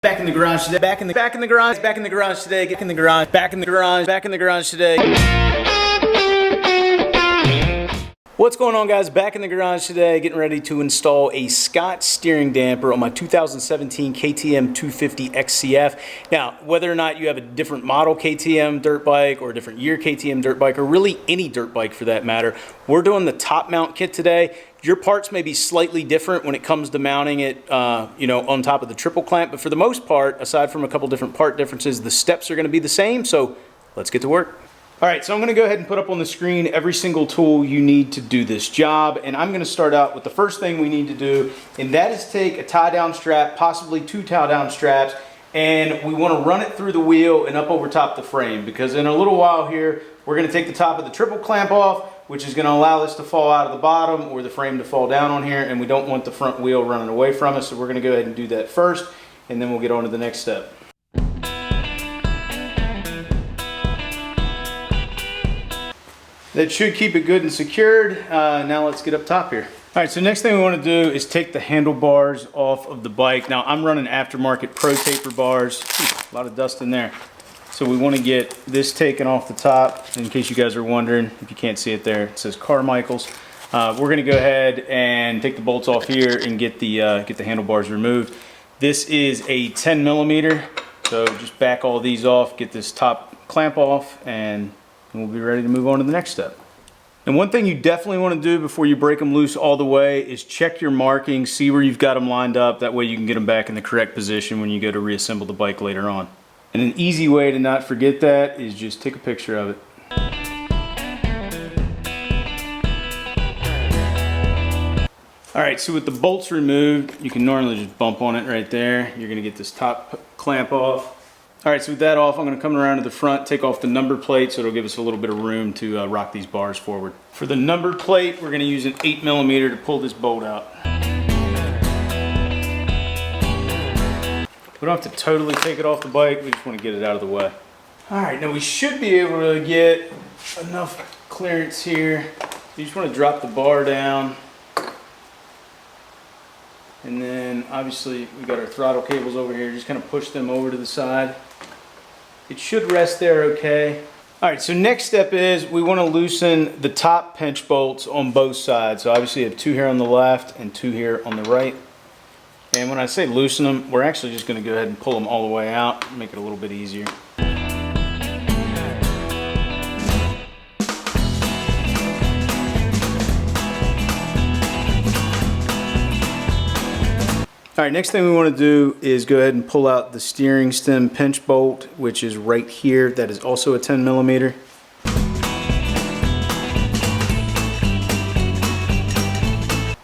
Back in the garage today. Back in the garage today. Get in the garage. Back in the garage today. What's going on, guys? Back in the garage today, getting ready to install a Scott steering damper on my 2017 KTM 250 XCF. Now, whether or not you have a different model KTM dirt bike or a different year KTM dirt bike, or really any dirt bike for that matter, we're doing the top mount kit today. Your parts may be slightly different when it comes to mounting it, on top of the triple clamp, but for the most part, aside from a couple different part differences, the steps are going to be the same. So let's get to work. All right, so I'm gonna go ahead and put up on the screen every single tool you need to do this job. And I'm gonna start out with the first thing we need to do, and that is take a tie down strap, possibly two tie down straps, and we wanna run it through the wheel and up over top the frame, because in a little while here, we're gonna take the top of the triple clamp off, which is gonna allow this to fall out of the bottom or the frame to fall down on here, and we don't want the front wheel running away from us, so we're gonna go ahead and do that first, and then we'll get on to the next step. That should keep it good and secured. Now let's get up top here. All right, so next thing we want to do is take the handlebars off of the bike. Now I'm running aftermarket Pro Taper bars. A lot of dust in there. So we want to get this taken off the top. In case you guys are wondering, if you can't see it there, it says Carmichael's. We're going to go ahead and take the bolts off here and get the handlebars removed. This is a 10 millimeter. So just back all these off, get this top clamp off, and we'll be ready to move on to the next step. And one thing you definitely want to do before you break them loose all the way is check your markings, see where you've got them lined up. That way you can get them back in the correct position when you go to reassemble the bike later on. And an easy way to not forget that is just take a picture of it. All right, so with the bolts removed, you can normally just bump on it right there. You're gonna get this top clamp off. All right, so with that off, I'm gonna come around to the front, take off the number plate so it'll give us a little bit of room to rock these bars forward. For the number plate, we're gonna use an 8 millimeter to pull this bolt out. We don't have to totally take it off the bike, we just wanna get it out of the way. All right, now we should be able to get enough clearance here. You just wanna drop the bar down. And then obviously we got our throttle cables over here, just kind of push them over to the side. It should rest there okay. All right, so next step is we want to loosen the top pinch bolts on both sides. So obviously you have two here on the left and two here on the right. And when I say loosen them, we're actually just going to go ahead and pull them all the way out, make it a little bit easier. All right, next thing we want to do is go ahead and pull out the steering stem pinch bolt, which is right here. That is also a 10 millimeter.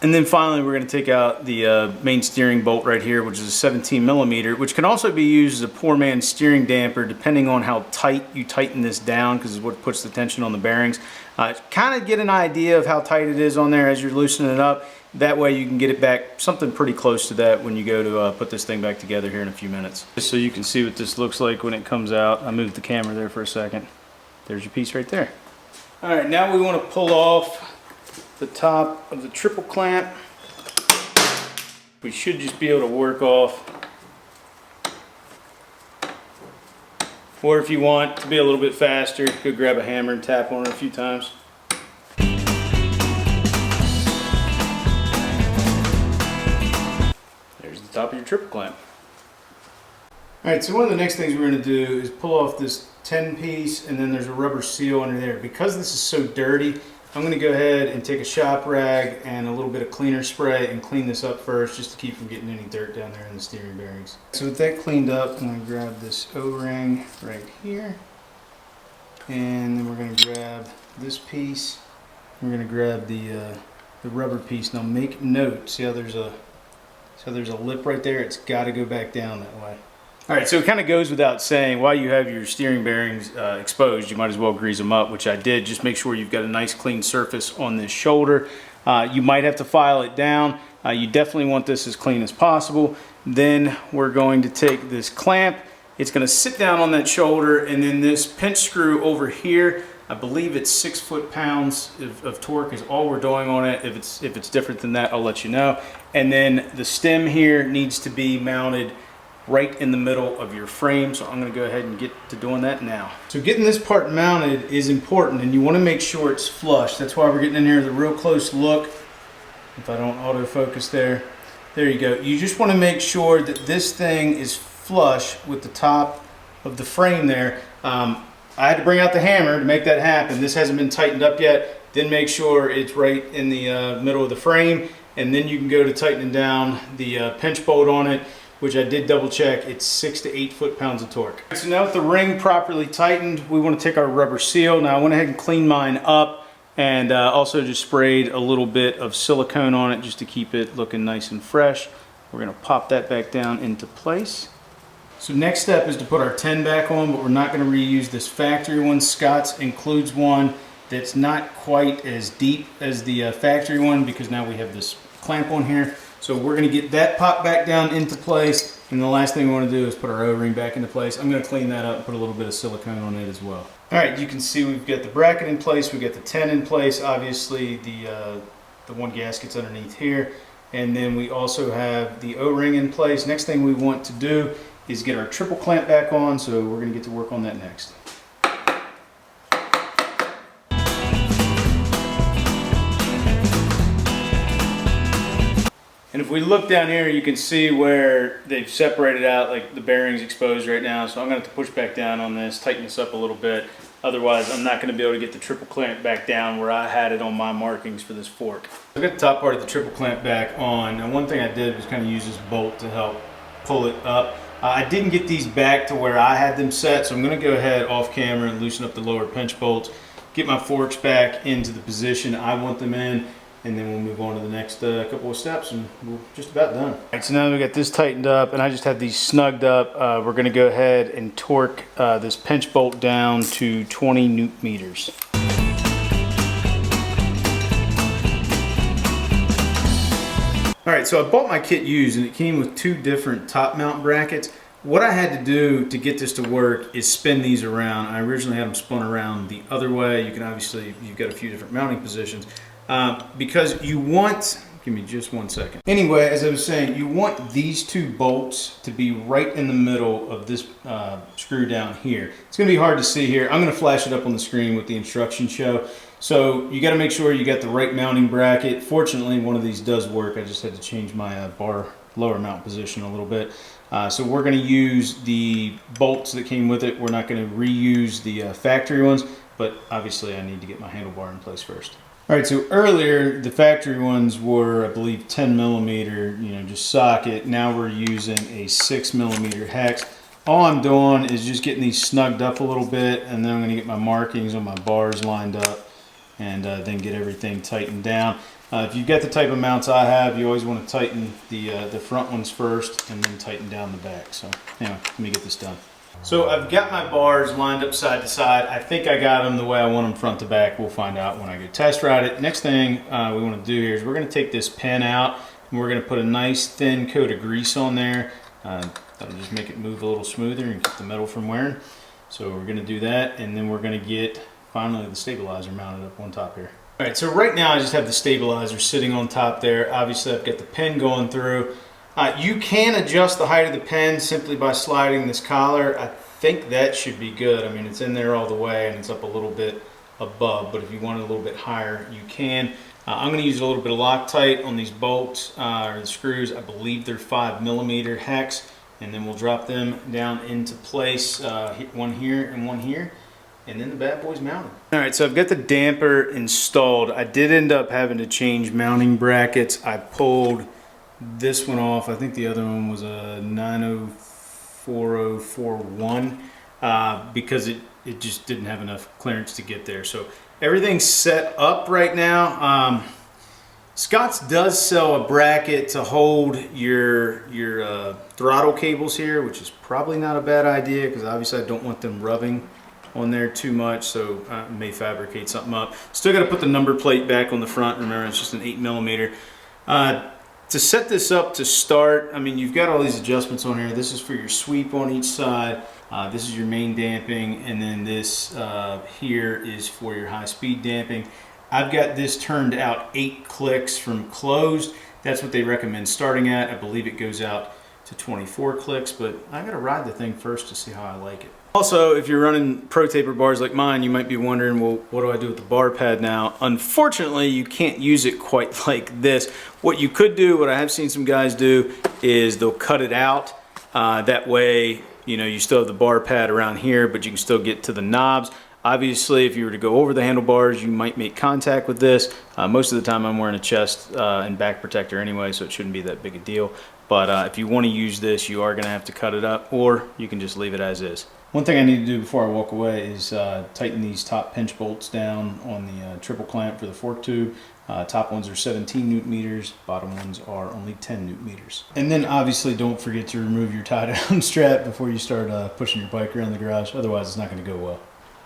And then finally, we're going to take out the main steering bolt right here, which is a 17 millimeter, which can also be used as a poor man's steering damper, depending on how tight you tighten this down, because it's what puts the tension on the bearings. Kind of get an idea of how tight it is on there as you're loosening it up. That way you can get it back something pretty close to that when you go to put this thing back together here in a few minutes. Just so you can see what this looks like when it comes out. I moved the camera there for a second. There's your piece right there. All right, now we want to pull off the top of the triple clamp. We should just be able to work off. Or if you want to be a little bit faster, go grab a hammer and tap on it a few times. Top of your triple clamp. All right, so one of the next things we're going to do is pull off this 10 piece, and then there's a rubber seal under there. Because this is so dirty, I'm going to go ahead and take a shop rag and a little bit of cleaner spray and clean this up first, just to keep from getting any dirt down there in the steering bearings. So with that cleaned up, I'm going to grab this O-ring right here, and then we're going to grab this piece. We're going to grab the rubber piece. Now make note, see how there's a lip right there? It's got to go back down that way. All right, so it kind of goes without saying, while you have your steering bearings exposed, you might as well grease them up, which I did. Just make sure you've got a nice clean surface on this shoulder. You might have to file it down. You definitely want this as clean as possible. Then we're going to take this clamp. It's going to sit down on that shoulder, and then this pinch screw over here, I believe it's 6 foot-pounds of torque is all we're doing on it. If it's different than that, I'll let you know. And then the stem here needs to be mounted right in the middle of your frame. So I'm going to go ahead and get to doing that now. So getting this part mounted is important, and you want to make sure it's flush. That's why we're getting in here with a real close look. If I don't autofocus there, there you go. You just want to make sure that this thing is flush with the top of the frame there. I had to bring out the hammer to make that happen. This hasn't been tightened up yet. Then make sure it's right in the middle of the frame, and then you can go to tightening down the pinch bolt on it, which I did double check. It's 6 to 8 foot-pounds of torque. So now with the ring properly tightened, we want to take our rubber seal. Now I went ahead and cleaned mine up, and also just sprayed a little bit of silicone on it just to keep it looking nice and fresh. We're going to pop that back down into place. So next step is to put our 10 back on, but we're not going to reuse this factory one. Scott's includes one that's not quite as deep as the factory one, because now we have this clamp on here. So we're going to get that popped back down into place, and the last thing we want to do is put our O-ring back into place. I'm going to clean that up and put a little bit of silicone on it as well. Alright, you can see we've got the bracket in place, we've got the 10 in place, obviously the one gasket's underneath here, and then we also have the O-ring in place. Next thing we want to do is get our triple clamp back on, so we're going to get to work on that next. And if we look down here, you can see where they've separated out, like the bearing's exposed right now. So I'm going to have to push back down on this, tighten this up a little bit. Otherwise, I'm not going to be able to get the triple clamp back down where I had it on my markings for this fork. I've got the top part of the triple clamp back on. Now, one thing I did was kind of use this bolt to help pull it up. I didn't get these back to where I had them set, so I'm going to go ahead off camera and loosen up the lower pinch bolts, get my forks back into the position I want them in, and then we'll move on to the next couple of steps, and we're just about done. All right, so now we got this tightened up, and I just have these snugged up. We're going to go ahead and torque this pinch bolt down to 20 Newton meters. All right, so I bought my kit used, and it came with 2 different top mount brackets. What I had to do to get this to work is spin these around. I originally had them spun around the other way. You can obviously, you've got a few different mounting positions. Because you want, give me just 1 second. Anyway, as I was saying, you want these 2 bolts to be right in the middle of this screw down here. It's going to be hard to see here. I'm going to flash it up on the screen with the instruction show. So you got to make sure you got the right mounting bracket. Fortunately, one of these does work. I just had to change my bar lower mount position a little bit. So we're going to use the bolts that came with it. We're not going to reuse the factory ones, but obviously I need to get my handlebar in place first. All right, so earlier the factory ones were, I believe, 10 millimeter, just socket. Now we're using a 6 millimeter hex. All I'm doing is just getting these snugged up a little bit, and then I'm going to get my markings on my bars lined up, and then get everything tightened down. If you've got the type of mounts I have, you always want to tighten the front ones first, and then tighten down the back. So anyway, let me get this done. So I've got my bars lined up side to side. I think I got them the way I want them front to back. We'll find out when I go test ride it. Next thing we want to do here is we're going to take this pin out, and we're going to put a nice thin coat of grease on there. That'll just make it move a little smoother and keep the metal from wearing. So we're going to do that, and then we're going to get finally the stabilizer mounted up on top here. All right, so right now I just have the stabilizer sitting on top there. Obviously I've got the pin going through. You can adjust the height of the pin simply by sliding this collar. I think that should be good. I mean, it's in there all the way and it's up a little bit above, but if you want it a little bit higher, you can. I'm going to use a little bit of Loctite on these bolts or the screws. I believe they're 5 millimeter hex, and then we'll drop them down into place, one here and one here. And then the bad boy's mounted. All right, so I've got the damper installed. I did end up having to change mounting brackets. I pulled this one off. I think the other one was a 904041 because it just didn't have enough clearance to get there. So everything's set up right now. Scott's does sell a bracket to hold your throttle cables here, which is probably not a bad idea because obviously I don't want them rubbing on there too much, so I may fabricate something up. Still got to put the number plate back on the front. Remember, it's just an 8 millimeter. To set this up to start, I mean, you've got all these adjustments on here. This is for your sweep on each side. This is your main damping, and then this here is for your high-speed damping. I've got this turned out 8 clicks from closed. That's what they recommend starting at. I believe it goes out to 24 clicks, but I gotta ride the thing first to see how I like it. Also, if you're running pro taper bars like mine, you might be wondering, well, what do I do with the bar pad now? Unfortunately, you can't use it quite like this. What you could do, what I have seen some guys do, is they'll cut it out. That way, you know, you still have the bar pad around here, but you can still get to the knobs. Obviously, if you were to go over the handlebars, you might make contact with this. Most of the time I'm wearing a chest and back protector anyway, so it shouldn't be that big a deal. But if you want to use this, you are going to have to cut it up, or you can just leave it as is. One thing I need to do before I walk away is tighten these top pinch bolts down on the triple clamp for the fork tube. Top ones are 17 newton meters, bottom ones are only 10 newton meters. And then obviously don't forget to remove your tie down strap before you start pushing your bike around the garage, otherwise it's not going to go well.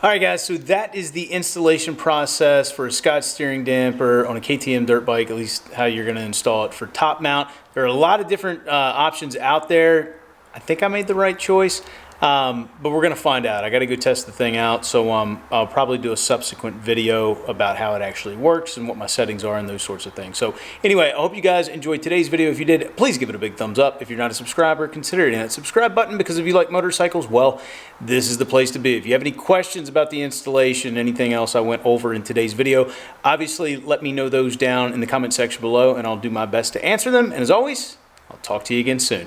All right guys, so that is the installation process for a Scotch steering damper on a KTM dirt bike, at least how you're going to install it for top mount. There are a lot of different options out there. I think I made the right choice. But we're going to find out. I got to go test the thing out, so I'll probably do a subsequent video about how it actually works and what my settings are and those sorts of things. So anyway, I hope you guys enjoyed today's video. If you did, please give it a big thumbs up. If you're not a subscriber, consider hitting that subscribe button, because if you like motorcycles, well, this is the place to be. If you have any questions about the installation, anything else I went over in today's video, obviously let me know those down in the comment section below, and I'll do my best to answer them. And as always, I'll talk to you again soon.